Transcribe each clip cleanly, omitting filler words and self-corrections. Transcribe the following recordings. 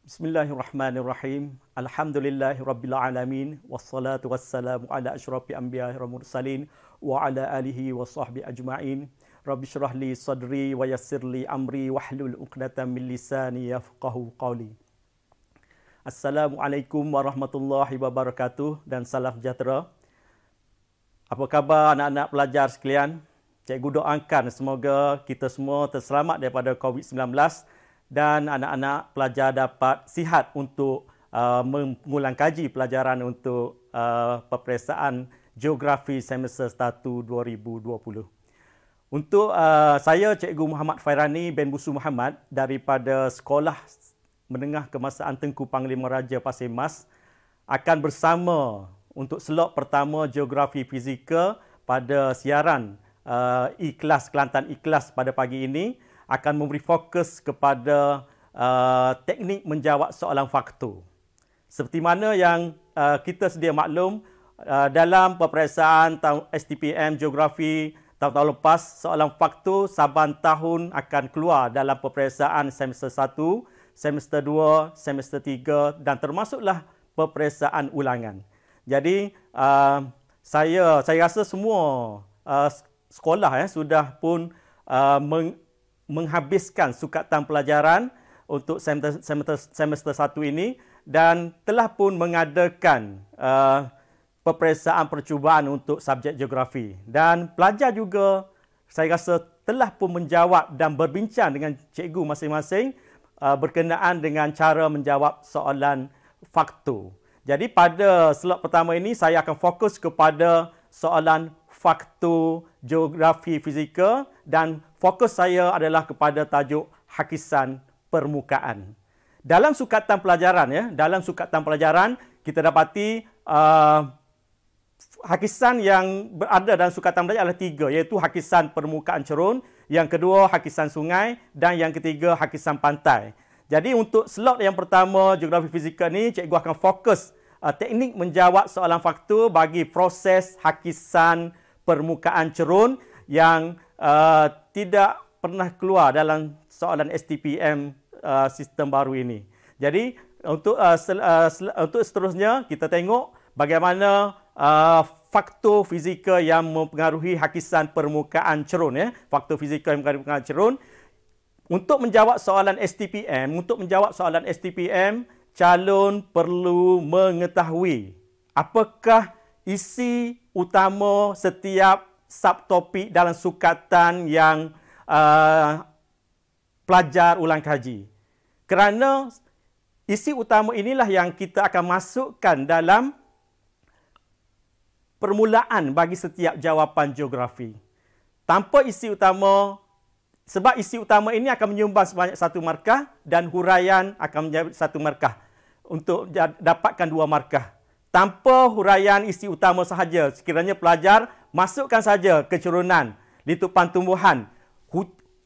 Bismillahirrahmanirrahim. Alhamdulillahirabbil alamin wassalatu wassalamu ala asyrafil anbiya'i wal mursalin wa ala alihi wa sahbihi ajma'in. Rabbi shrah li sadri wa yassir li amri wahlul 'uqdatam min lisani yafqahu qawli. Assalamualaikum warahmatullahi wabarakatuh dan salam sejahtera. Apa khabar anak-anak pelajar sekalian? Cikgu doakan semoga kita semua terselamat daripada COVID-19 dan anak-anak pelajar dapat sihat untuk mengulang kaji pelajaran untuk peperiksaan Geografi Semester 1 2020. Untuk saya, Cikgu Muhammad Fairani bin Busu Muhammad daripada Sekolah Menengah Kemasaan Tengku Panglima Raja Pasir Mas akan bersama untuk slot pertama Geografi Fizika pada siaran Ikhlas Kelantan Ikhlas pada pagi ini akan memberi fokus kepada teknik menjawab soalan faktor. Seperti mana yang kita sedia maklum, dalam peperiksaan STPM Geografi tahun-tahun lepas, soalan faktor saban tahun akan keluar dalam peperiksaan semester 1, semester 2, semester 3 dan termasuklah peperiksaan ulangan. Jadi saya rasa semua sekolah sudah pun menghabiskan sukatan pelajaran untuk semester 1 ini dan telah pun mengadakan peperiksaan percubaan untuk subjek geografi. Dan pelajar juga saya rasa telah pun menjawab dan berbincang dengan cikgu masing-masing berkenaan dengan cara menjawab soalan faktor. Jadi pada slot pertama ini saya akan fokus kepada soalan faktor geografi fizika dan fokus saya adalah kepada tajuk hakisan permukaan. Dalam sukatan pelajaran kita dapati hakisan yang berada dalam sukatan pelajaran adalah 3, iaitu hakisan permukaan cerun, yang kedua hakisan sungai dan yang ketiga hakisan pantai. Jadi untuk slot yang pertama geografi fizika ni cikgu akan fokus teknik menjawab soalan faktor bagi proses hakisan permukaan cerun yang tidak pernah keluar dalam soalan STPM sistem baru ini. Jadi untuk seterusnya kita tengok bagaimana faktor fizika yang mempengaruhi hakisan permukaan cerun, faktor fizika yang mempengaruhi permukaan cerun. Untuk menjawab soalan STPM, calon perlu mengetahui apakah isi utama setiap subtopik dalam sukatan yang pelajar ulang kaji. Kerana isi utama inilah yang kita akan masukkan dalam permulaan bagi setiap jawapan geografi. Tanpa isi utama, sebab isi utama ini akan menyumbang sebanyak 1 markah dan huraian akan menjadi 1 markah untuk dapatkan 2 markah. Tanpa huraian isi utama sahaja, sekiranya pelajar masukkan saja kecurunan, litupan tumbuhan,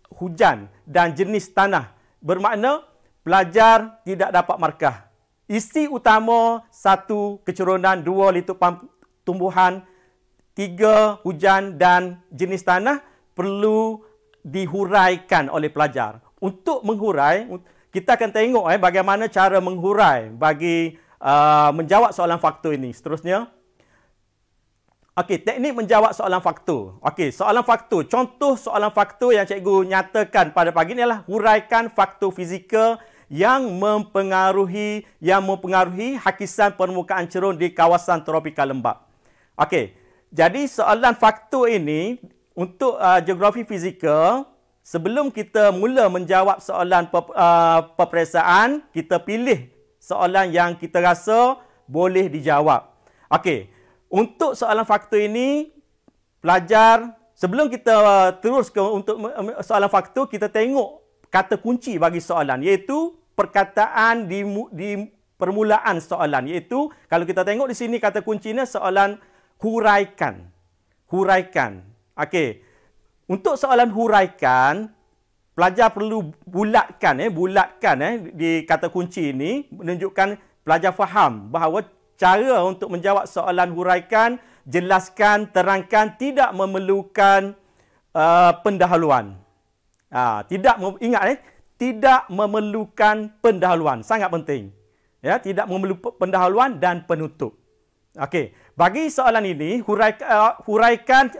hujan dan jenis tanah, bermakna pelajar tidak dapat markah. Isi utama 1 kecurunan, 2 litupan tumbuhan, 3 hujan dan jenis tanah perlu dihuraikan oleh pelajar. Untuk menghurai, kita akan tengok bagaimana cara menghurai bagi menjawab soalan faktor ini. Seterusnya, teknik menjawab soalan faktor. Soalan faktor. Contoh soalan faktor yang cikgu nyatakan pada pagi ini adalah huraikan faktor fizika yang mempengaruhi hakisan permukaan cerun di kawasan tropika lembap. Jadi soalan faktor ini untuk geografi fizika, sebelum kita mula menjawab soalan peperiksaan, kita pilih soalan yang kita rasa boleh dijawab. Untuk soalan faktor ini, pelajar, sebelum kita terus ke untuk soalan faktor, kita tengok kata kunci bagi soalan, iaitu perkataan di permulaan soalan, iaitu kalau kita tengok di sini kata kuncinya soalan huraikan. Untuk soalan huraikan, pelajar perlu bulatkan di kata kunci ini, menunjukkan pelajar faham bahawa cara untuk menjawab soalan huraikan, jelaskan, terangkan, tidak memerlukan pendahuluan. tidak memerlukan pendahuluan. Sangat penting. Ya, tidak memerlukan pendahuluan dan penutup. Okey, bagi soalan ini huraikan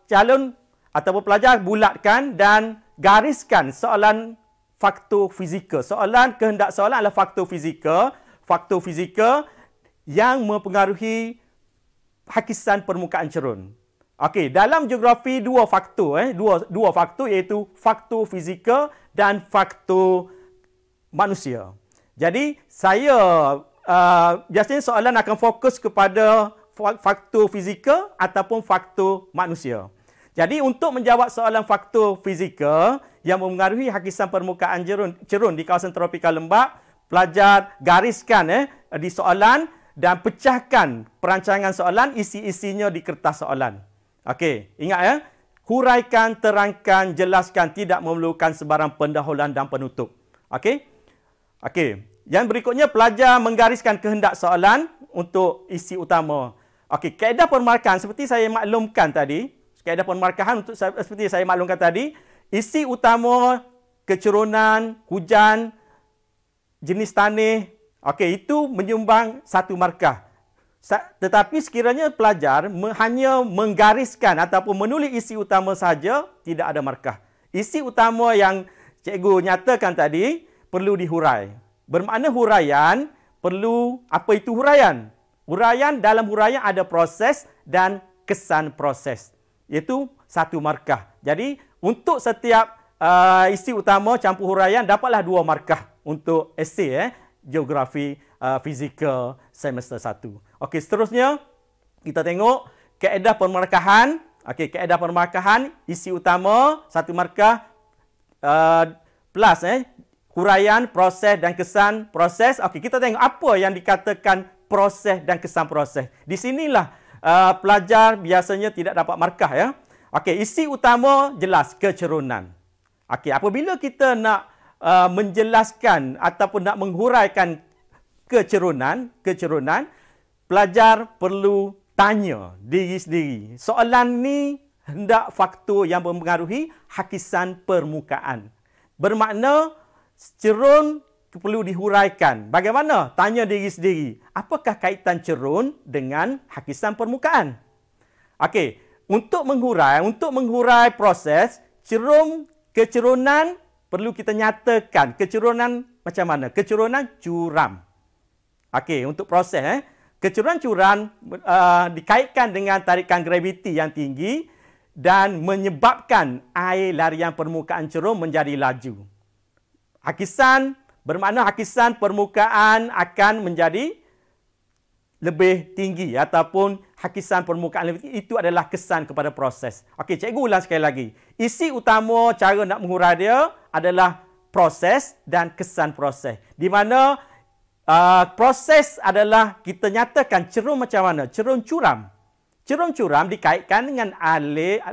calon ataupun pelajar bulatkan dan gariskan soalan faktor fizikal. Soalan kehendak soalan adalah faktor fizikal yang mempengaruhi hakisan permukaan cerun. Okey, dalam geografi dua faktor iaitu faktor fizikal dan faktor manusia. Jadi saya biasanya soalan akan fokus kepada faktor fizikal ataupun faktor manusia. Jadi untuk menjawab soalan faktor fizikal yang mempengaruhi hakisan permukaan cerun di kawasan tropikal lembap, pelajar gariskan di soalan dan pecahkan perancangan soalan, isi-isinya di kertas soalan. Okey, ingat ya. Huraikan, terangkan, jelaskan, tidak memerlukan sebarang pendahuluan dan penutup. Okey. Okey. Yang berikutnya, pelajar menggariskan kehendak soalan untuk isi utama. Okey, kaedah pemarkahan seperti saya maklumkan tadi, isi utama kecerunan, hujan, jenis tanah, okey, itu menyumbang satu markah. Tetapi sekiranya pelajar hanya menggariskan ataupun menulis isi utama saja, tidak ada markah. Isi utama yang cikgu nyatakan tadi perlu dihurai. Bermakna huraian perlu, apa itu huraian? Dalam huraian ada proses dan kesan proses. Iaitu satu markah. Jadi untuk setiap isi utama campur huraian dapatlah 2 markah untuk esei geografi fizikal semester 1. Okey, seterusnya kita tengok kaedah pemarkahan. Okey, kaedah pemarkahan, isi utama 1 markah plus huraian, proses dan kesan proses. Okey, kita tengok apa yang dikatakan proses dan kesan proses. Di sinilah pelajar biasanya tidak dapat markah ya. Okey, isi utama jelas kecerunan. Okey, apabila kita nak menjelaskan ataupun nak menghuraikan kecerunan, pelajar perlu tanya diri sendiri. Soalan ni hendak faktor yang mempengaruhi hakisan permukaan. Bermakna cerun perlu dihuraikan. Bagaimana? Tanya diri sendiri. Apakah kaitan cerun dengan hakisan permukaan? Okey, untuk menghurai proses kecerunan perlu kita nyatakan. Kecerunan macam mana? Kecerunan curam. Okey, untuk proses kecerunan curam dikaitkan dengan tarikan graviti yang tinggi dan menyebabkan air larian permukaan cerun menjadi laju. Bermakna hakisan permukaan akan menjadi lebih tinggi ataupun hakisan permukaan lebih tinggi. Itu adalah kesan kepada proses. Okey, cikgu ulang sekali lagi. Isi utama cara nak mengurai dia adalah proses dan kesan proses. Di mana proses adalah kita nyatakan cerun macam mana? Cerun curam. Cerun curam dikaitkan dengan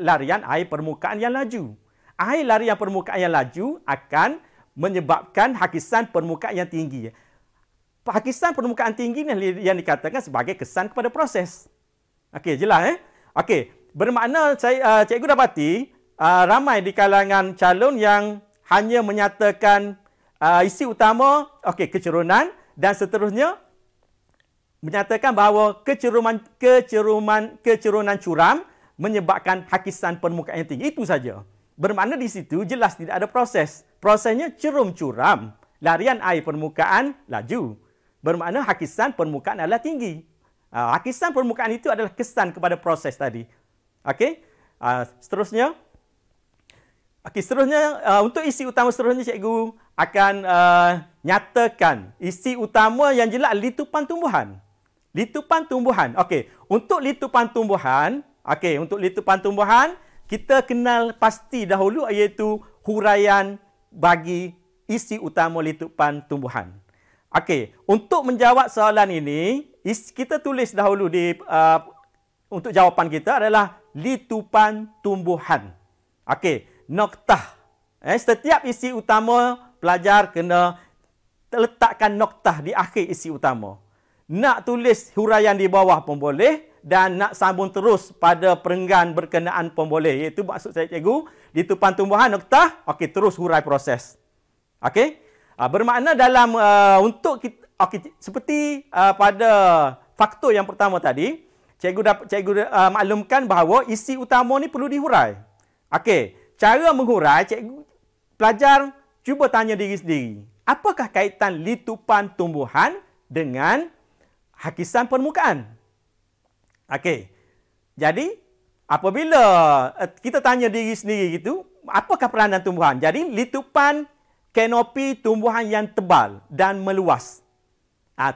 larian air permukaan yang laju. Air larian permukaan yang laju akan menyebabkan hakisan permukaan yang tinggi. Hakisan permukaan tinggi ni yang dikatakan sebagai kesan kepada proses. Okey, jelas Okey, bermakna cikgu dapati ramai di kalangan calon yang hanya menyatakan isi utama, okey, kecerunan, dan seterusnya menyatakan bahawa kecerunan curam menyebabkan hakisan permukaan yang tinggi. Itu saja. Bermakna di situ jelas tidak ada proses. Prosesnya cerum curam, larian air permukaan laju. Bermakna hakisan permukaan adalah tinggi. Hakisan permukaan itu adalah kesan kepada proses tadi. Okey. Seterusnya. Okey, seterusnya untuk isi utama seterusnya cikgu akan nyatakan isi utama yang jelas litupan tumbuhan. Litupan tumbuhan. Okey, untuk litupan tumbuhan, kita kenal pasti dahulu iaitu huraian bagi isi utama litupan tumbuhan. Okey, untuk menjawab soalan ini, kita tulis dahulu untuk jawapan kita adalah litupan tumbuhan. Okey, noktah. Setiap isi utama pelajar kena letakkan noktah di akhir isi utama. Nak tulis huraian di bawah pun boleh dan nak sambung terus pada perenggan berkenaan pun boleh. Iaitu maksud saya cikgu, litupan tumbuhan noktah, okey, terus hurai proses. Okey? Bermakna dalam untuk kita, seperti pada faktor yang pertama tadi, cikgu maklumkan bahawa isi utama ni perlu dihurai. Okey, cara menghurai, cikgu pelajar cuba tanya diri sendiri. Apakah kaitan litupan tumbuhan dengan hakisan permukaan? Okey. Jadi, apabila kita tanya diri sendiri gitu, apakah peranan tumbuhan? Jadi, litupan kanopi tumbuhan yang tebal dan meluas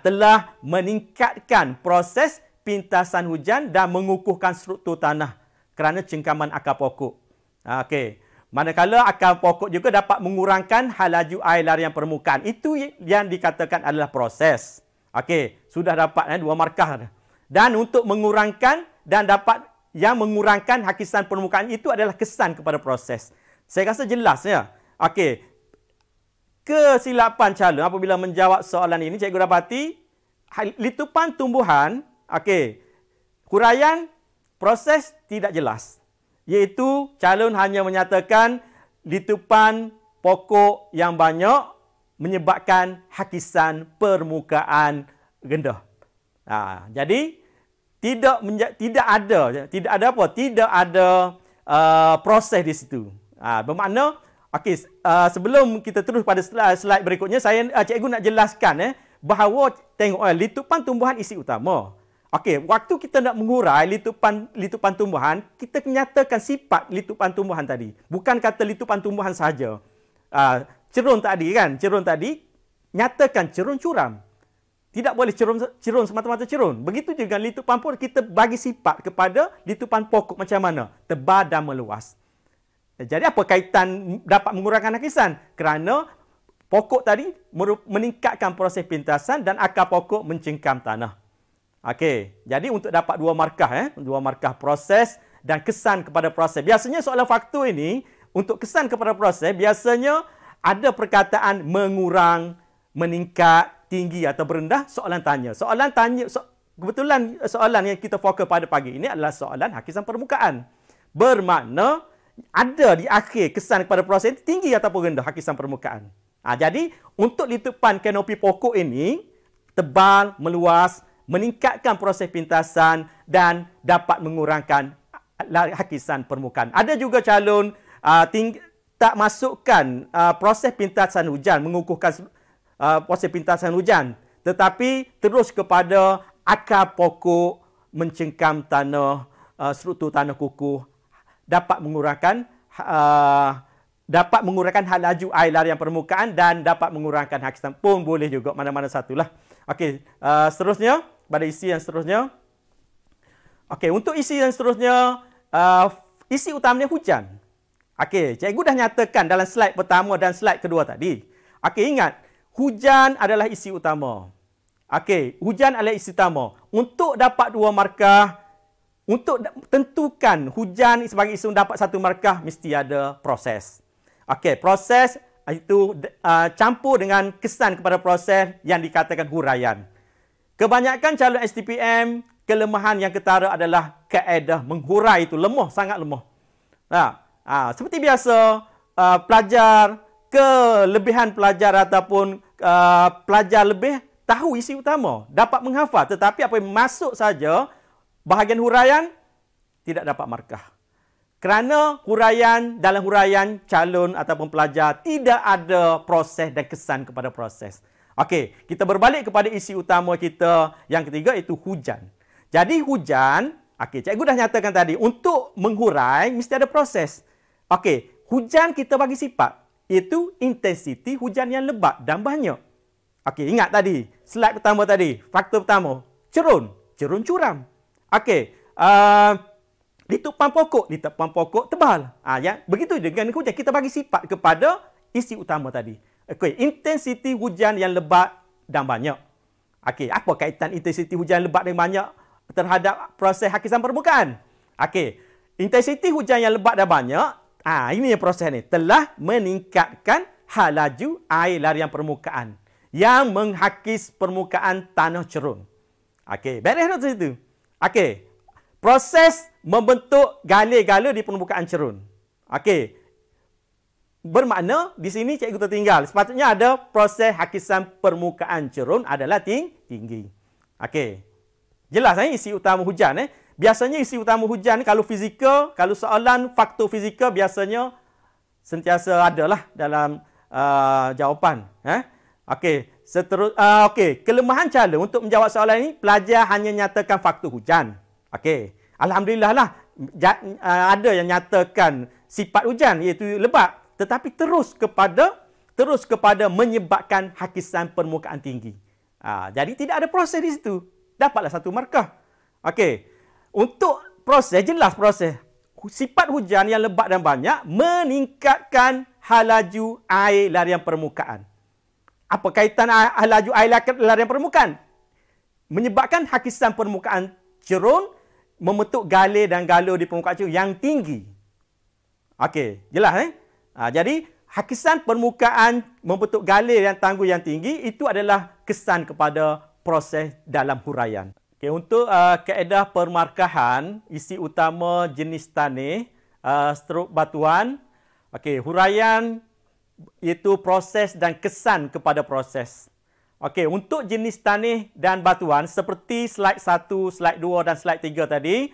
telah meningkatkan proses pintasan hujan dan mengukuhkan struktur tanah kerana cengkaman akar pokok. Okey. Manakala akar pokok juga dapat mengurangkan halaju air larian permukaan. Itu yang dikatakan adalah proses. Okey, sudah dapat 2 markah. Dan untuk mengurangkan dan dapat yang mengurangkan hakisan permukaan itu adalah kesan kepada proses. Saya rasa jelas ya. Okey. Kesilapan calon apabila menjawab soalan ini, cikgu dapati litupan tumbuhan, okey, huraian proses tidak jelas. Iaitu calon hanya menyatakan litupan pokok yang banyak menyebabkan hakisan permukaan rendah. Jadi tidak ada proses di situ. Bermakna okey, sebelum kita terus pada slide berikutnya, cikgu nak jelaskan bahawa tengok litupan tumbuhan isi utama. Okey, waktu kita nak mengurai litupan tumbuhan, kita nyatakan sifat litupan tumbuhan tadi. Bukan kata litupan tumbuhan saja. Cerun tadi kan, cerun tadi nyatakan cerun curam. Tidak boleh cerun semata-mata cerun. Begitu juga litupan pun kita bagi sifat kepada litupan pokok macam mana? Tebal dan meluas. Jadi apa kaitan dapat mengurangkan hakisan? Kerana pokok tadi meningkatkan proses pintasan dan akar pokok mencengkam tanah. Okey, jadi untuk dapat 2 markah, 2 markah proses dan kesan kepada proses. Biasanya soalan faktor ini, untuk kesan kepada proses, biasanya ada perkataan mengurang, meningkat, tinggi atau berendah, soalan tanya. Kebetulan soalan yang kita fokus pada pagi ini adalah soalan hakisan permukaan. Bermakna, ada di akhir kesan kepada proses tinggi ataupun rendah hakisan permukaan. Jadi, untuk litupan kanopi pokok ini, tebal, meluas, meningkatkan proses pintasan dan dapat mengurangkan hakisan permukaan. Ada juga calon tak masukkan proses pintasan hujan, mengukuhkan proses pintasan hujan, tetapi terus kepada akar pokok, mencengkam tanah, struktur tanah kukuh, dapat mengurangkan halaju air larian permukaan dan dapat mengurangkan hakisan pun boleh juga, mana-mana satulah. Okey, seterusnya pada isi yang seterusnya. Okey, untuk isi yang seterusnya, isi utamanya hujan. Okey, cikgu dah nyatakan dalam slide pertama dan slide kedua tadi. Okey, ingat, hujan adalah isi utama. Okey, hujan adalah isi utama. Untuk dapat 2 markah, untuk tentukan hujan sebagai isi dapat 1 markah, mesti ada proses. Okey, proses itu campur dengan kesan kepada proses yang dikatakan huraian. Kebanyakan calon STPM, kelemahan yang ketara adalah kaedah menghurai itu lemah, sangat lemah. Seperti biasa, pelajar, kelebihan pelajar ataupun pelajar lebih tahu isi utama, dapat menghafal. Tetapi apa yang masuk saja, bahagian huraian, tidak dapat markah. Kerana dalam huraian calon ataupun pelajar tidak ada proses dan kesan kepada proses. Okey, kita berbalik kepada isi utama kita yang ketiga, iaitu hujan. Jadi hujan, cikgu dah nyatakan tadi, untuk menghurai mesti ada proses. Okey, hujan kita bagi sifat, iaitu intensiti hujan yang lebat dan banyak. Okey, ingat tadi, slide pertama tadi, faktor pertama, cerun curam. Okey, litupan pokok tebal. Begitu dengan hujan, kita bagi sifat kepada isi utama tadi. Okey, intensiti hujan yang lebat dan banyak. Okey, apa kaitan intensiti hujan lebat dan banyak terhadap proses hakisan permukaan? Okey, intensiti hujan yang lebat dan banyak, ini yang proses ni, telah meningkatkan halaju air larian permukaan yang menghakis permukaan tanah cerun. Okey, beres tu situ. Okey, proses membentuk gale-gale di permukaan cerun. Okey. Bermakna di sini cikgu tertinggal. Sepatutnya ada proses hakisan permukaan cerun adalah tinggi. Okey. Jelas isi utama hujan Biasanya isi utama hujan kalau fizikal, kalau soalan faktor fizikal biasanya sentiasa adalah dalam jawapan. Okey, okey, kelemahan cara untuk menjawab soalan ini, pelajar hanya nyatakan faktor hujan. Okey. Alhamdulillah lah ada yang nyatakan sifat hujan iaitu lebat, tetapi terus kepada menyebabkan hakisan permukaan tinggi. Jadi tidak ada proses di situ. Dapatlah 1 markah. Okey. Untuk proses, jelas proses. Sifat hujan yang lebat dan banyak meningkatkan halaju air larian permukaan. Apa kaitan halaju air larian permukaan? Menyebabkan hakisan permukaan cerun membentuk gale dan galuh di permukaan cerun yang tinggi. Okey, jelas jadi hakisan permukaan membentuk gale yang tangguh yang tinggi itu adalah kesan kepada proses dalam huraian. Okay, untuk kaedah permarkahan isi utama jenis tanih strok batuan, huraian iaitu proses dan kesan kepada proses. Untuk jenis tanih dan batuan seperti slide 1, slide 2 dan slide 3 tadi,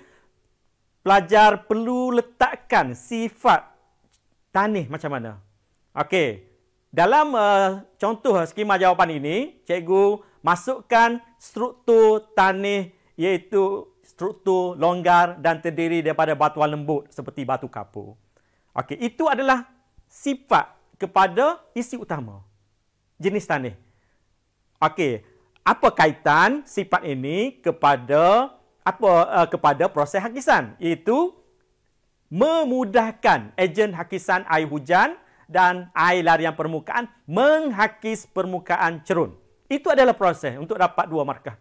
pelajar perlu letakkan sifat tanih macam mana. Dalam contoh skema jawapan ini, cikgu masukkan struktur tanih iaitu struktur longgar dan terdiri daripada batuan lembut seperti batu kapur. Itu adalah sifat kepada isi utama jenis tanih. Apa kaitan sifat ini kepada kepada proses hakisan? Iaitu memudahkan ejen hakisan air hujan dan air larian permukaan menghakis permukaan cerun. Itu adalah proses untuk dapat 2 markah.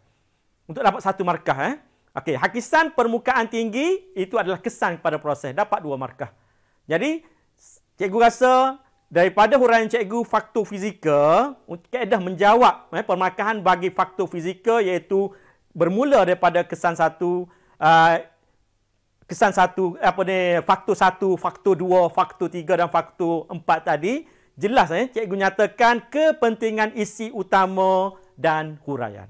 Untuk dapat 1 markah. Hakisan permukaan tinggi itu adalah kesan kepada proses. Dapat 2 markah. Jadi, cikgu rasa daripada huraian cikgu faktor fizikal, kaedah menjawab permarkahan bagi faktor fizikal iaitu bermula daripada kesan 1, faktor 1, faktor 2, faktor 3 dan faktor 4 tadi. Jelas cikgu nyatakan kepentingan isi utama dan huraian.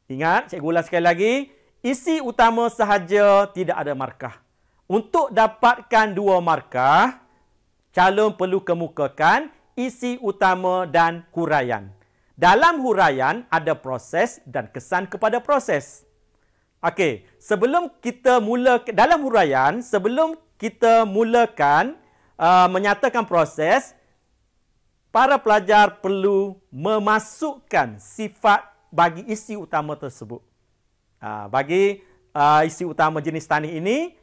Ingat, cikgu ulang sekali lagi, isi utama sahaja tidak ada markah. Untuk dapatkan 2 markah, calon perlu kemukakan isi utama dan huraian. Dalam huraian ada proses dan kesan kepada proses. Sebelum kita dalam huraian, sebelum kita mulakan menyatakan proses, para pelajar perlu memasukkan sifat bagi isi utama tersebut. Bagi isi utama jenis tanih ini,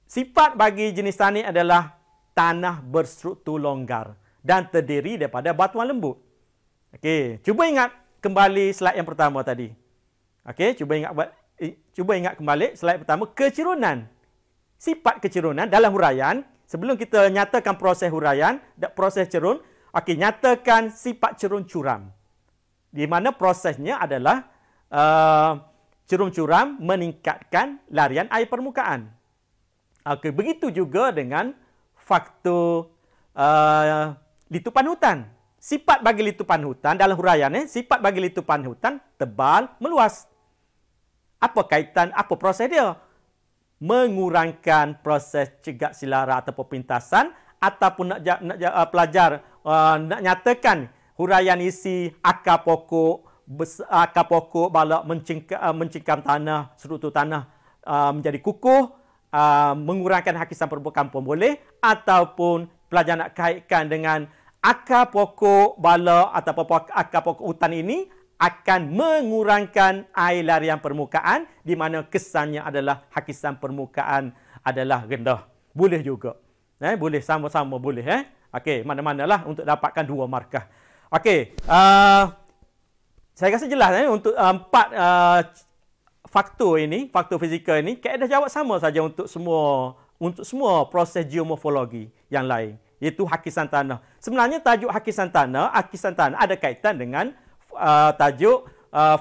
sifat bagi jenis tanih adalah tanah berstruktur longgar dan terdiri daripada batuan lembut. Cuba ingat kembali slide yang pertama tadi. Cuba ingat kembali slide pertama, kecerunan. Sifat kecerunan dalam huraian, sebelum kita nyatakan proses huraian, proses cerun, nyatakan sifat cerun curam. Di mana prosesnya adalah cerun curam meningkatkan larian air permukaan. Begitu juga dengan faktor litupan hutan. Sifat bagi litupan hutan dalam huraian, sifat bagi litupan hutan tebal, meluas. Apa kaitan, apa proses dia? Mengurangkan proses cegak silara atau pintasan, ataupun pelajar nak nyatakan huraian isi akar pokok balak mencingkam tanah, struktur tanah menjadi kukuh, mengurangkan hakisan permukaan pun boleh, ataupun pelajar nak kaitkan dengan akar pokok balak atau akar pokok hutan ini akan mengurangkan air larian permukaan, di mana kesannya adalah hakisan permukaan adalah rendah. Boleh juga. Boleh sama-sama boleh. Mana-manalah untuk dapatkan 2 markah. Saya rasa jelas untuk 4 faktor ini, faktor fizikal ini, kaedah jawab sama saja untuk semua proses geomorfologi yang lain, iaitu hakisan tanah. Sebenarnya tajuk hakisan tanah ada kaitan dengan tajuk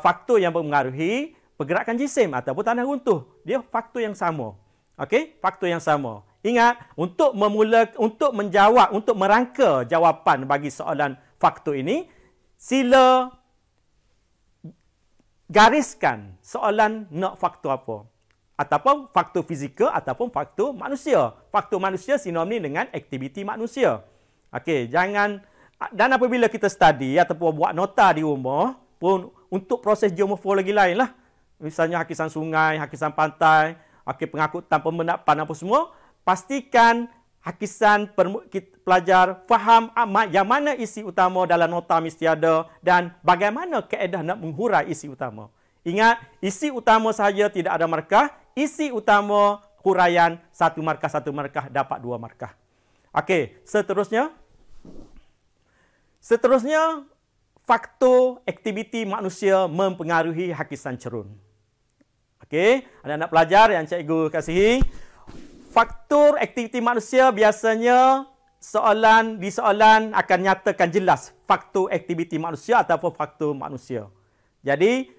faktor yang mempengaruhi pergerakan jisim ataupun tanah runtuh dia faktor yang sama. Okey, faktor yang sama. Ingat, untuk menjawab, untuk merangka jawapan bagi soalan faktor ini, sila gariskan soalan nak faktor apa. Ataupun faktor fizikal ataupun faktor manusia. Faktor manusia sinonim dengan aktiviti manusia. Okey, jangan, dan apabila kita study ataupun buat nota di rumah pun untuk proses geomorfologi lain lah. Misalnya hakisan sungai, hakisan pantai, pengangkutan pemendapan apa semua, pastikan hakisan pelajar faham yang mana isi utama dalam nota mesti ada dan bagaimana kaedah nak menghurai isi utama. Ingat, isi utama sahaja tidak ada markah, isi utama huraian satu markah dapat 2 markah. Okey, seterusnya faktor aktiviti manusia mempengaruhi hakisan cerun. Okey, anak-anak pelajar yang cikgu kasihi, faktor aktiviti manusia biasanya di soalan akan nyatakan jelas faktor aktiviti manusia ataupun faktor manusia. Jadi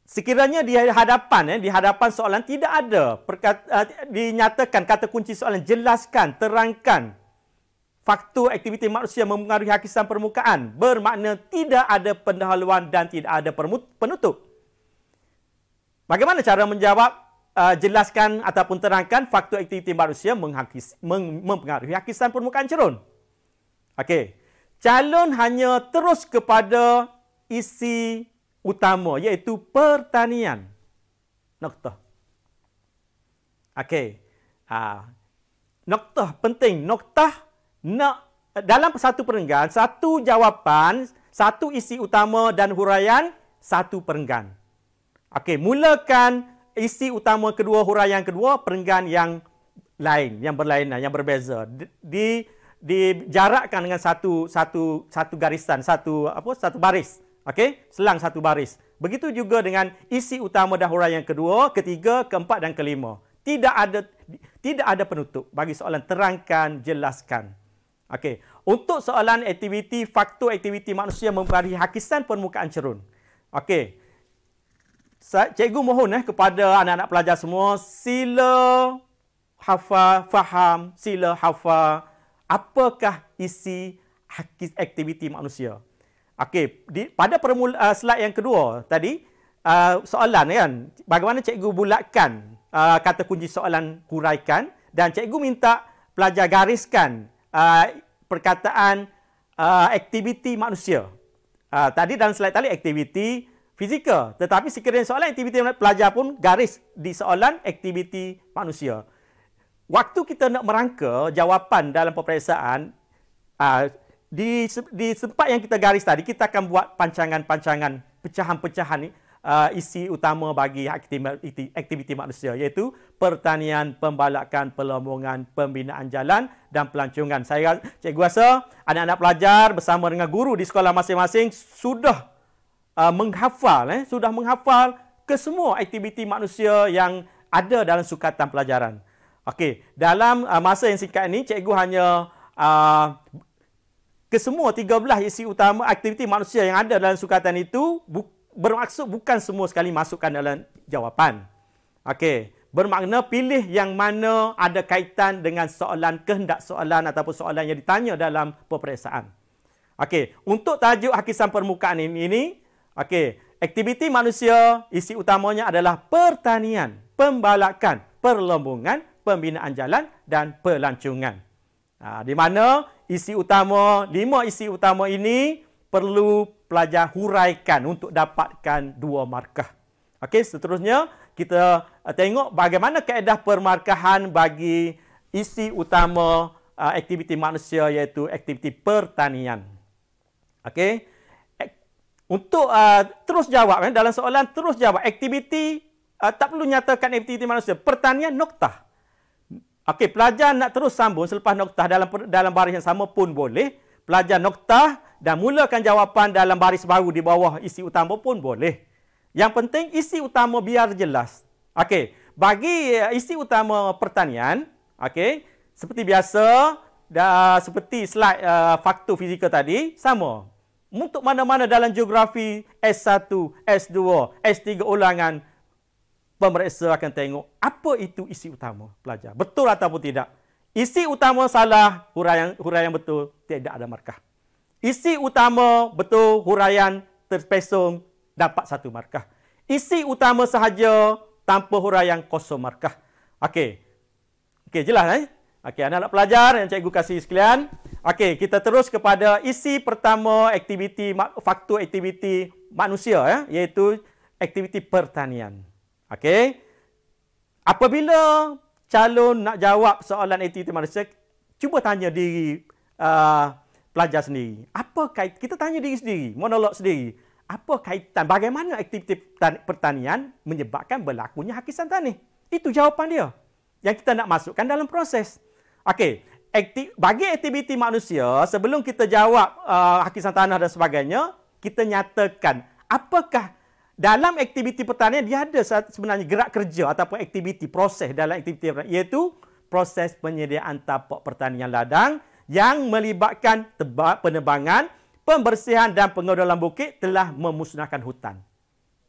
sekiranya di hadapan soalan tidak ada dinyatakan kata kunci soalan, jelaskan, terangkan faktor aktiviti manusia mempengaruhi hakisan permukaan, bermakna tidak ada pendahuluan dan tidak ada penutup. Bagaimana cara menjawab, jelaskan ataupun terangkan faktor aktiviti manusia mempengaruhi hakisan permukaan cerun? Okey, calon hanya terus kepada isi utama iaitu pertanian. Noktah. Okey. Noktah penting. Dalam satu perenggan, satu jawapan, satu isi utama dan huraian, satu perenggan. Okey, mulakan isi utama kedua, huraian kedua, perenggan yang lain, yang berlainan, yang berbeza. Dijarakkan dengan satu garisan, satu baris. Okey, selang satu baris. Begitu juga dengan isi utama dan huraian kedua, ketiga, keempat dan kelima. Tidak ada penutup bagi soalan terangkan, jelaskan. Okey, untuk soalan faktor aktiviti manusia mempengaruhi hakisan permukaan cerun. Okey. Cikgu mohon kepada anak-anak pelajar semua, sila faham, sila hafal apakah isi aktiviti manusia. Okey, pada slide yang kedua tadi, soalan kan, bagaimana cikgu bulatkan kata kunci soalan, huraikan, dan cikgu minta pelajar gariskan perkataan aktiviti manusia. Tadi dalam slide tadi aktiviti fizikal, tetapi sekiranya soalan aktiviti pelajar pun garis di soalan aktiviti manusia. Waktu kita nak merangka jawapan dalam peperiksaan, di tempat yang kita garis tadi, kita akan buat pancangan-pancangan, pecahan-pecahan isi utama bagi aktiviti manusia, iaitu pertanian, pembalakan, pelombongan, pembinaan jalan dan pelancongan. Cikgu rasa anak-anak pelajar bersama dengan guru di sekolah masing-masing sudah menghafal ke semua aktiviti manusia yang ada dalam sukatan pelajaran. Okey, dalam masa yang singkat ini, cikgu hanya kesemua 13 isi utama aktiviti manusia yang ada dalam sukatan itu bermaksud bukan semua sekali masukkan dalam jawapan. Okey, bermakna pilih yang mana ada kaitan dengan soalan, kehendak soalan ataupun soalan yang ditanya dalam peperiksaan. Okey, untuk tajuk hakisan permukaan ini, okey, aktiviti manusia isi utamanya adalah pertanian, pembalakan, perlombongan, pembinaan jalan dan pelancongan. Di mana isi utama, 5 isi utama ini perlu pelajar huraikan untuk dapatkan 2 markah. Okey, seterusnya kita tengok bagaimana kaedah permarkahan bagi isi utama aktiviti manusia iaitu aktiviti pertanian. Okey, untuk terus jawab dalam soalan, terus jawab aktiviti, tak perlu nyatakan aktiviti manusia, pertanian noktah. Okey, pelajar nak terus sambung selepas noktah dalam baris yang sama pun boleh. Pelajar noktah dan mulakan jawapan dalam baris baru di bawah isi utama pun boleh. Yang penting isi utama biar jelas. Okey, bagi isi utama pertanian, okey, seperti biasa, seperti slide faktor fizikal tadi, sama. Untuk mana-mana dalam geografi S1, S2, S3 ulangan, pemeriksa akan tengok apa itu isi utama pelajar. Betul ataupun tidak. Isi utama salah, huraian betul, tidak ada markah. Isi utama betul, huraian terpesong, dapat 1 markah. Isi utama sahaja, tanpa huraian, kosong markah. Okey. Okey, jelas Okey, anak-anak pelajar yang cikgu kasih sekalian. Okey, kita terus kepada isi pertama aktiviti, faktor aktiviti manusia, iaitu aktiviti pertanian. Okey. Apabila calon nak jawab soalan aktiviti manusia, cuba tanya diri pelajar sendiri. Apa kait? Kita tanya diri sendiri, monolog sendiri. Apa kaitan, bagaimana aktiviti pertanian menyebabkan berlakunya hakisan tanah? Itu jawapan dia yang kita nak masukkan dalam proses. Okey, bagi aktiviti manusia, sebelum kita jawab hakisan tanah dan sebagainya, kita nyatakan apakah dalam aktiviti pertanian dia ada sebenarnya gerak kerja ataupun aktiviti proses dalam aktiviti pertanian, iaitu proses penyediaan tapak pertanian ladang yang melibatkan penebangan, pembersihan dan pengodolan bukit telah memusnahkan hutan.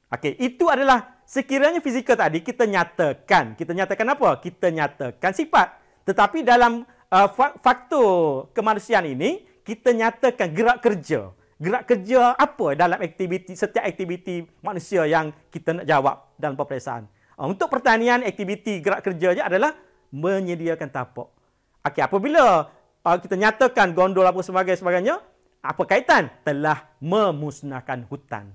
Okey, itu adalah sekiranya fizikal tadi kita nyatakan. Kita nyatakan apa? Kita nyatakan sifat. Tetapi dalam faktor kemanusiaan ini, kita nyatakan gerak kerja. Gerak kerja apa dalam aktiviti, setiap aktiviti manusia yang kita nak jawab dalam peperiksaan. Untuk pertanian, aktiviti gerak kerjanya adalah menyediakan tapak. Okey, apabila kita nyatakan gondol apa sebagainya, apa kaitan? Telah memusnahkan hutan.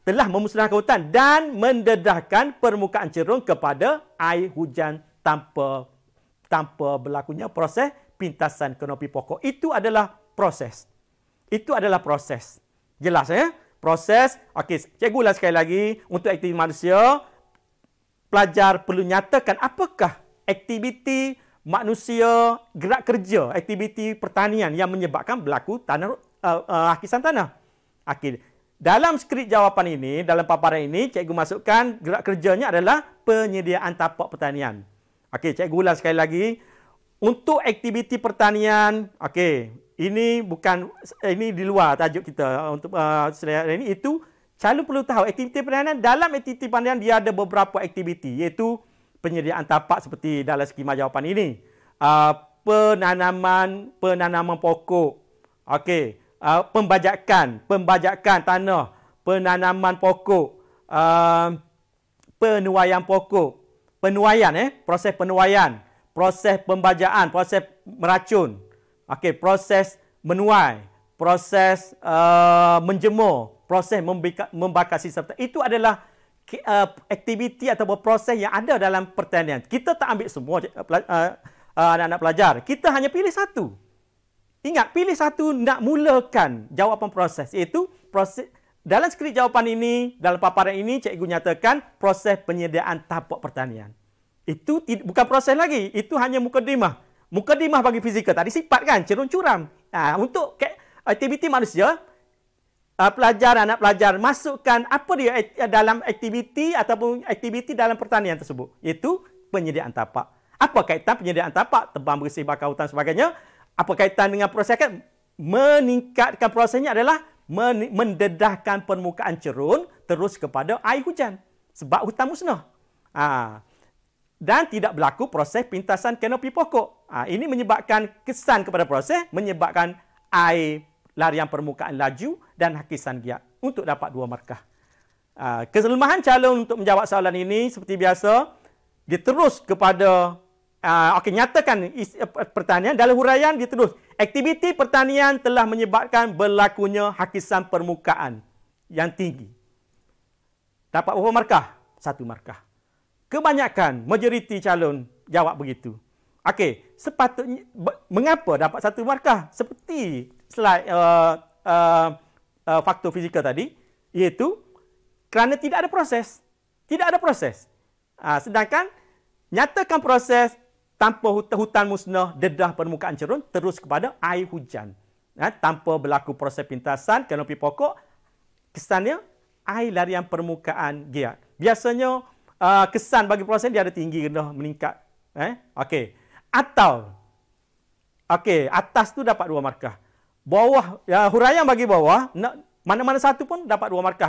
Telah memusnahkan hutan dan mendedahkan permukaan cerun kepada air hujan tanpa berlakunya proses pintasan kanopi pokok. Itu adalah proses. Itu adalah proses. Jelas Proses. Okey, cikgu ulang sekali lagi. Untuk aktiviti manusia, pelajar perlu nyatakan apakah aktiviti manusia gerak kerja, aktiviti pertanian yang menyebabkan berlaku hakisan tanah. Okey. Dalam skrip jawapan ini, dalam paparan ini, cikgu masukkan gerak kerjanya adalah penyediaan tapak pertanian. Okey, cikgu ulang sekali lagi. Untuk aktiviti pertanian, okey, ini di luar tajuk kita untuk ini, itu calon perlu tahu aktiviti pertanian. Dalam aktiviti pertanian dia ada beberapa aktiviti, iaitu penyediaan tapak seperti dalam skema jawapan ini. Penanaman pokok. Okey, pembajakan tanah, penanaman pokok, penuaian pokok. Proses penuaian, proses pembajaan, proses meracun. Okey, proses menuai, proses menjemur, proses membakar sisa. Itu adalah aktiviti atau proses yang ada dalam pertanian. Kita tak ambil semua anak-anak pelajar. Kita hanya pilih satu. Ingat, pilih satu nak mulakan jawapan proses. Iaitu proses. Dalam skrip jawapan ini, dalam paparan ini, cikgu nyatakan proses penyediaan tapak pertanian. Itu bukan proses lagi. Itu hanya mukadimah. Mukadimah bagi fizikal tadi sifat kan, cerun curam. Untuk aktiviti manusia, anak pelajar masukkan apa dia dalam aktiviti ataupun aktiviti dalam pertanian tersebut. Iaitu penyediaan tapak. Apa kaitan penyediaan tapak? Tebang bersih, bakar hutan sebagainya. Apa kaitan dengan proses kan? Meningkatkan prosesnya adalah mendedahkan permukaan cerun terus kepada air hujan. Sebab hutan musnah. Dan tidak berlaku proses pintasan kanopi pokok. Ini menyebabkan kesan kepada proses, menyebabkan air larian permukaan laju dan hakisan giat untuk dapat 2 markah. Kelemahan calon untuk menjawab soalan ini seperti biasa, dia terus kepada nyatakan pertanian dalam huraian dia terus. Aktiviti pertanian telah menyebabkan berlakunya hakisan permukaan yang tinggi. Dapat berapa markah? 1 markah. Kebanyakan, majoriti calon jawab begitu. Okey, sepatutnya mengapa dapat 1 markah? Seperti slide faktor fizikal tadi, iaitu kerana tidak ada proses. Tidak ada proses. Sedangkan nyatakan proses tanpa hutan musnah, dedah permukaan cerun terus kepada air hujan. Tanpa berlaku proses pintasan kanopi pokok, kesannya air larian permukaan giat. Biasanya kesan bagi proses dia ada tinggi, rendah, meningkat. Okey. Atau atas tu dapat 2 markah. Bawah, huraian bagi bawah, Mana-mana satu pun dapat 2 markah.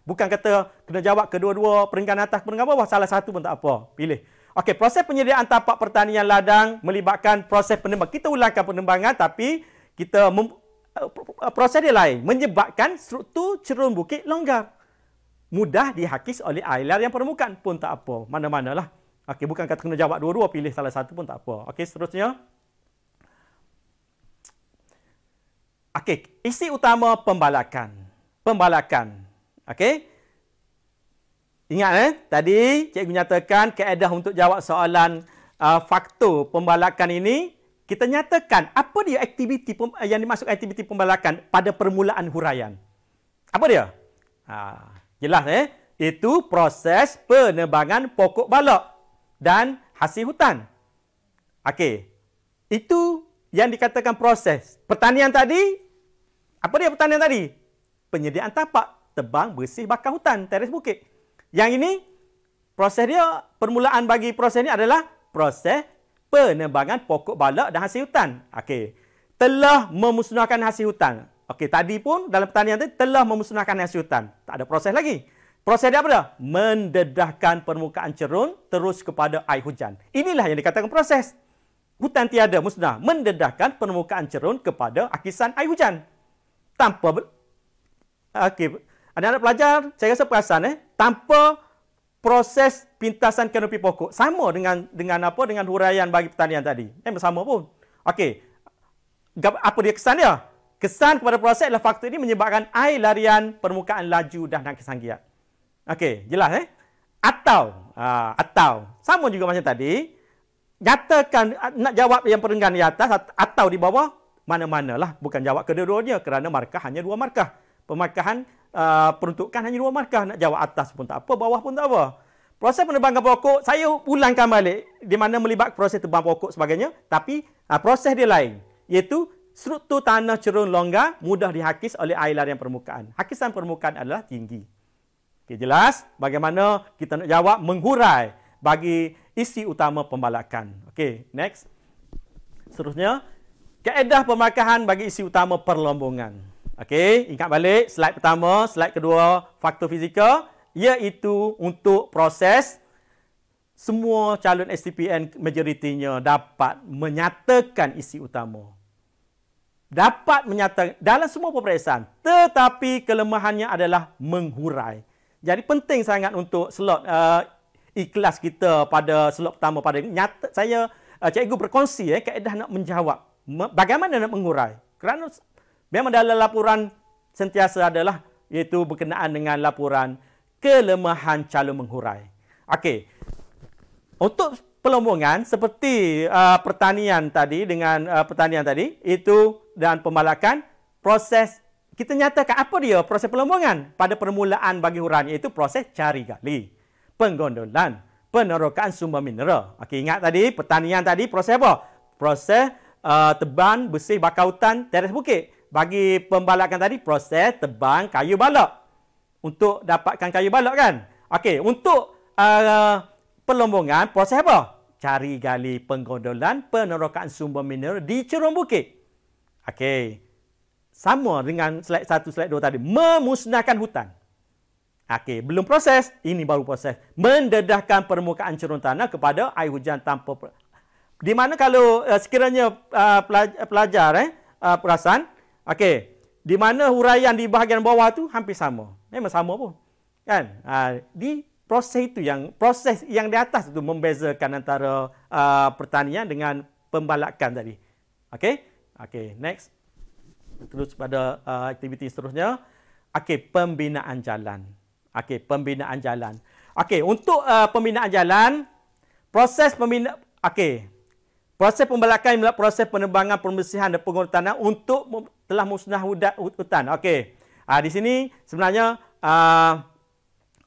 Bukan kata kena jawab kedua-dua peringkat atas, peringkat bawah. Salah satu pun tak apa. Pilih. Okey, proses penyediaan tapak pertanian ladang melibatkan proses penembangan. Kita ulangkan penembangan tapi kita proses dia lain. Menyebabkan struktur cerun bukit longgar. Mudah dihakis oleh air yang permukaan pun tak apa. Mana-manalah. Okey, bukan kata kena jawab dua-dua. Pilih salah satu pun tak apa. Okey, seterusnya. Okey, isi utama pembalakan. Pembalakan. Okey. Ingat tadi cikgu nyatakan kaedah untuk jawab soalan faktor pembalakan ini, kita nyatakan apa dia aktiviti yang dimaksud aktiviti pembalakan pada permulaan huraian. Apa dia? Jelas itu proses penebangan pokok balak dan hasil hutan. Okey. Itu yang dikatakan proses. Pertanian tadi, apa dia pertanian tadi? Penyediaan tapak, tebang, bersih, bakar hutan, teres bukit. Yang ini, proses dia, permulaan bagi proses ini adalah proses penebangan pokok balak dan hasil hutan. Okey. Telah memusnahkan hasil hutan. Okey, tadi pun dalam pertanian tadi telah memusnahkan hasil hutan. Tak ada proses lagi. Proses dia apa dah? Mendedahkan permukaan cerun terus kepada air hujan. Inilah yang dikatakan proses. Hutan tiada musnah. Mendedahkan permukaan cerun kepada akisan air hujan. Tanpa okey, anak-anak pelajar saya rasa perasan tanpa proses pintasan kanopi pokok sama dengan huraian bagi pertanian tadi. Sama pun. Okey. Apa dia kesan dia? Kesan kepada proses adalah faktor ini menyebabkan air larian permukaan laju dan kesan giat. Okey, jelas Atau sama juga macam tadi, nyatakan nak jawab yang perenggan di atas atau di bawah, mana-manalah, bukan jawab kedua-duanya kerana markah hanya 2 markah. Pemarkahan peruntukan hanya 2 markah. Nak jawab atas pun tak apa, bawah pun tak apa. Proses penebangan pokok, saya ulangkan balik di mana melibatkan proses tebang pokok sebagainya, tapi proses dia lain, iaitu struktur tanah cerun longgar mudah dihakis oleh air larian permukaan. Hakisan permukaan adalah tinggi. Okay, jelas bagaimana kita nak jawab menghurai bagi isi utama pembalakan. Okey, next. Seterusnya, kaedah pemarkahan bagi isi utama perlombongan. Okey, ingat balik slide pertama, slide kedua, faktor fizikal, iaitu untuk proses semua calon STPN majoritinya dapat menyatakan isi utama. Dapat menyatakan dalam semua peperiksaan, tetapi kelemahannya adalah menghurai. Jadi penting sangat untuk slot ikhlas kita pada slot pertama pada nyata cikgu berkongsi kaedah nak menjawab. Bagaimana nak mengurai? Kerana memang dalam laporan sentiasa adalah iaitu berkenaan dengan laporan kelemahan calon menghurai. Okey. Untuk perlombongan seperti pertanian tadi itu dan pembalakan, proses kita nyatakan apa dia proses perlombongan pada permulaan bagi huraian, iaitu proses cari gali, penggondolan, penerokaan sumber mineral. Okey, ingat tadi pertanian tadi proses apa? Proses tebang, bersih, bakar hutan, teres bukit. Bagi pembalakan tadi, proses tebang kayu balak. Untuk dapatkan kayu balak kan? Okey, untuk perlombongan, proses apa? Cari gali, penggondolan, penerokaan sumber mineral di cerun bukit. Okey. Sama dengan slide 1, slide 2 tadi. Memusnahkan hutan. Okey, belum proses. Ini baru proses. Mendedahkan permukaan cerun tanah kepada air hujan tanpa di mana kalau sekiranya pelajar perasan, okey, di mana huraian di bahagian bawah tu hampir sama. Memang sama pun. Kan? Di proses yang di atas itu membezakan antara pertanian dengan pembalakan tadi. Okey? Okey, next. Terus pada aktiviti seterusnya. Okey, pembinaan jalan. Okey, pembinaan jalan. Okey, untuk pembinaan jalan, proses pembalakan adalah proses penebangan, pembersihan dan pengurus tanah untuk telah musnah hutan. Okey. Di sini sebenarnya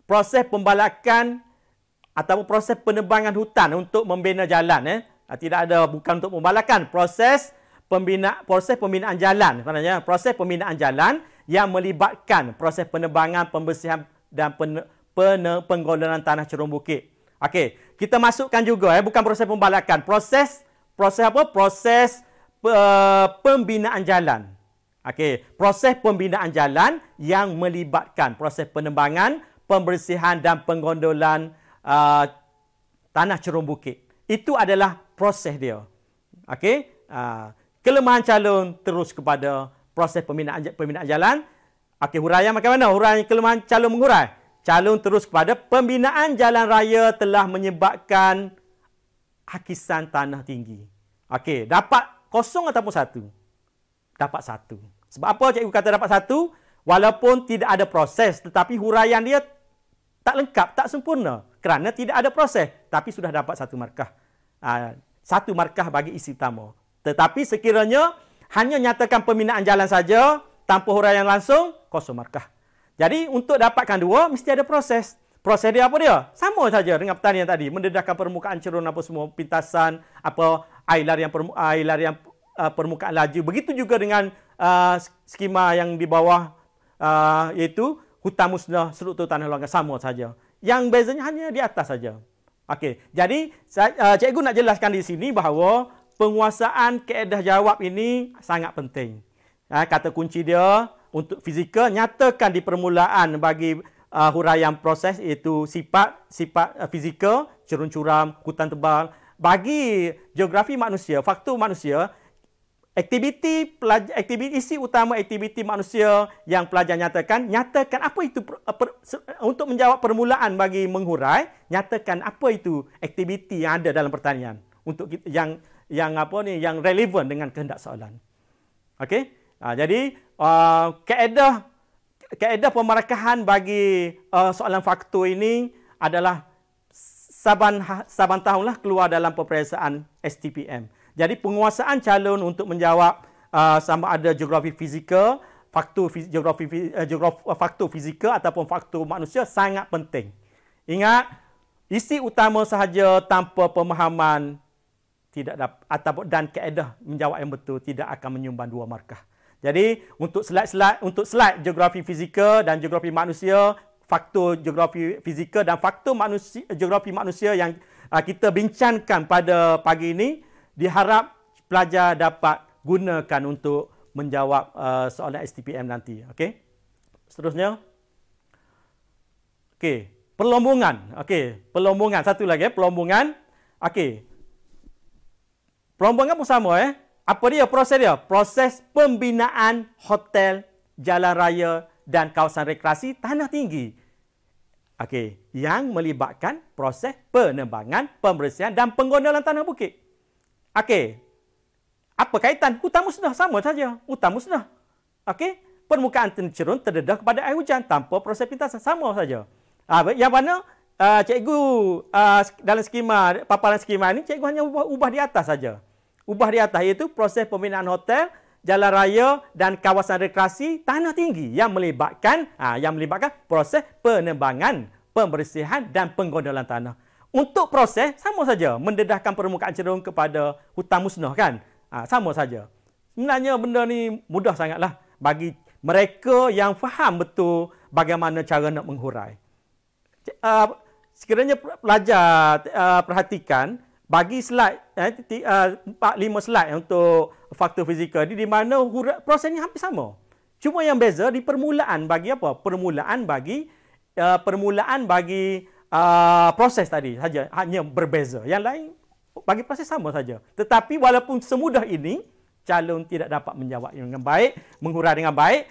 proses pembalakan atau proses penebangan hutan untuk membina jalan. Tidak ada, bukan untuk pembalakan. Proses pembinaan jalan. Sebenarnya proses pembinaan jalan yang melibatkan proses penebangan, pembersihan dan penggondolan tanah cerun bukit. Okey, kita masukkan juga bukan proses pembalakan, proses apa? Proses pembinaan jalan. Okey, proses pembinaan jalan yang melibatkan proses penebangan, pembersihan dan penggondolan tanah cerun bukit. Itu adalah proses dia. Okey, kelemahan calon terus kepada proses pembinaan jalan. Okey, huraian macam mana? Huraian kelemahan calon menghurai. Calon terus kepada pembinaan jalan raya telah menyebabkan hakisan tanah tinggi. Okey, dapat kosong ataupun satu? Dapat satu. Sebab apa cikgu kata dapat satu? Walaupun tidak ada proses, tetapi huraian dia tak lengkap, tak sempurna. Kerana tidak ada proses, tapi sudah dapat satu markah. Satu markah bagi isi utama. Tetapi sekiranya hanya nyatakan pembinaan jalan saja, tanpa huraian langsung, kosong markah. Jadi untuk dapatkan dua, mesti ada proses. Proses dia apa dia? Sama saja dengan pertanian tadi. Mendedahkan permukaan cerun apa semua, pintasan, apa air larian permukaan laju. Begitu juga dengan skema yang di bawah, iaitu hutan musnah, struktur tanah longgar, sama saja. Yang bezanya hanya di atas saja. Okey, jadi cikgu nak jelaskan di sini bahawa penguasaan kaedah jawab ini sangat penting. Kata kunci dia untuk fizikal, nyatakan di permulaan bagi huraian proses iaitu sifat fizikal, cerun curam, hutan tebal. Bagi geografi manusia, faktor manusia, aktiviti isi utama aktiviti manusia yang pelajar nyatakan apa itu untuk menjawab permulaan bagi menghurai, nyatakan apa itu aktiviti yang ada dalam pertanian untuk yang relevan dengan kehendak soalan. Okey? Jadi kaedah pemarkahan bagi soalan faktor ini adalah saban tahunlah keluar dalam peperiksaan STPM. Jadi penguasaan calon untuk menjawab sama ada geografi fizikal, faktor fizikal ataupun faktor manusia sangat penting. Ingat, isi utama sahaja tanpa pemahaman tidak dapat dan kaedah menjawab yang betul tidak akan menyumbang 2 markah. Jadi untuk slide geografi fizikal dan geografi manusia, faktor geografi fizikal dan faktor geografi manusia yang kita bincangkan pada pagi ini, diharap pelajar dapat gunakan untuk menjawab soalan STPM nanti. Okey. Seterusnya. Okey, pelombongan. Okey, pelombongan satu lagi pelombongan. Okey. Pelombongan pun sama Apa dia proses dia? Proses pembinaan hotel, jalan raya dan kawasan rekreasi tanah tinggi. Okey, yang melibatkan proses penebangan, pembersihan dan penggondolan tanah bukit. Okey. Apa kaitan? Hutan musnah sama saja. Hutan musnah. Okey, permukaan cerun terdedah kepada air hujan tanpa proses pintasan sama saja. Yang mana cikgu dalam skema paparan skema ini cikgu hanya ubah di atas saja. Ubah di atas iaitu proses pembinaan hotel, jalan raya dan kawasan rekreasi tanah tinggi yang melibatkan proses penebangan, pembersihan dan penggondolan tanah. Untuk proses sama saja, mendedahkan permukaan cerun kepada hutan musnah kan? Sama saja. Sebenarnya benda ni mudah sangatlah bagi mereka yang faham betul bagaimana cara nak menghurai. Sekiranya pelajar perhatikan bagi slide 4-5 slide untuk faktor fizikal ni, di mana prosesnya hampir sama. Cuma yang beza di permulaan bagi apa? Permulaan bagi proses tadi saja hanya berbeza. Yang lain bagi proses sama saja. Tetapi walaupun semudah ini, calon tidak dapat menjawab dengan baik, menghurai dengan baik,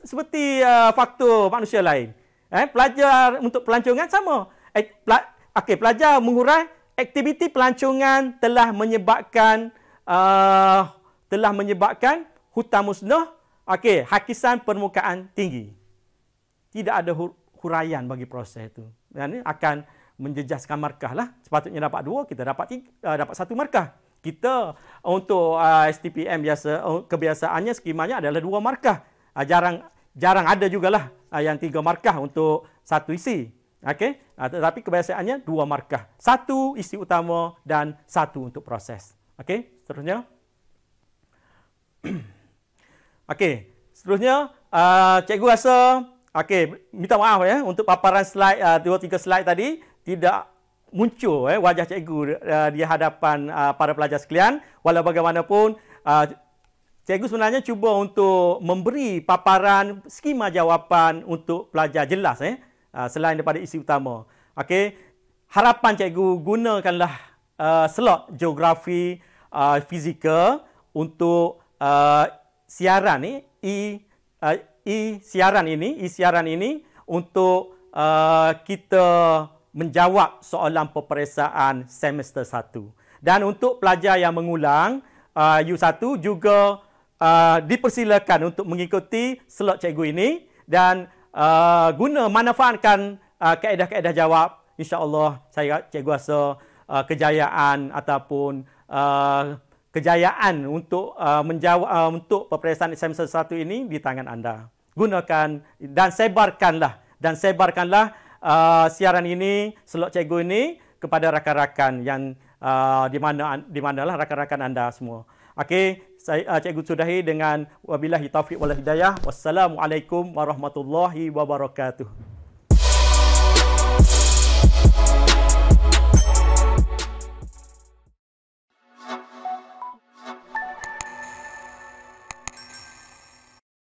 seperti faktor manusia lain. Pelajar untuk pelancongan sama. Pelajar menghurai, aktiviti pelancongan telah menyebabkan hutan musnah, hakisan permukaan tinggi. Tidak ada huraian bagi proses itu. Dan ini akan menjejaskan markah lah. Sepatutnya dapat 2, kita dapat 1 markah. Kita untuk STPM kebiasaannya skemanya adalah 2 markah. Jarang ada jugalah yang 3 markah untuk satu isi. Okey, tetapi kebiasaannya 2 markah. 1 isi utama dan 1 untuk proses. Okey, seterusnya. Okey, seterusnya cikgu rasa minta maaf untuk paparan slide 2-3 slide tadi tidak muncul wajah cikgu di hadapan para pelajar sekalian. Walau bagaimanapun cikgu sebenarnya cuba untuk memberi paparan skema jawapan untuk pelajar jelas selain daripada isi utama. Okey, harapan cikgu gunakanlah slot geografi, fizikal untuk siaran ni siaran ini untuk kita menjawab soalan peperiksaan semester 1. Dan untuk pelajar yang mengulang U1 juga dipersilakan untuk mengikuti slot cikgu ini dan manfaatkan kaedah-kaedah jawab. InsyaAllah cikgu rasa kejayaan ataupun kejayaan untuk menjawab untuk peperiksaan semester 1 ini di tangan anda. Gunakan dan sebarkanlah siaran ini, slot cikgu ini kepada rakan-rakan yang di manalah rakan-rakan anda semua. Okey, saya cikgu sudahi dengan wabillahi taufiq wal hidayah. Wassalamualaikum warahmatullahi wabarakatuh.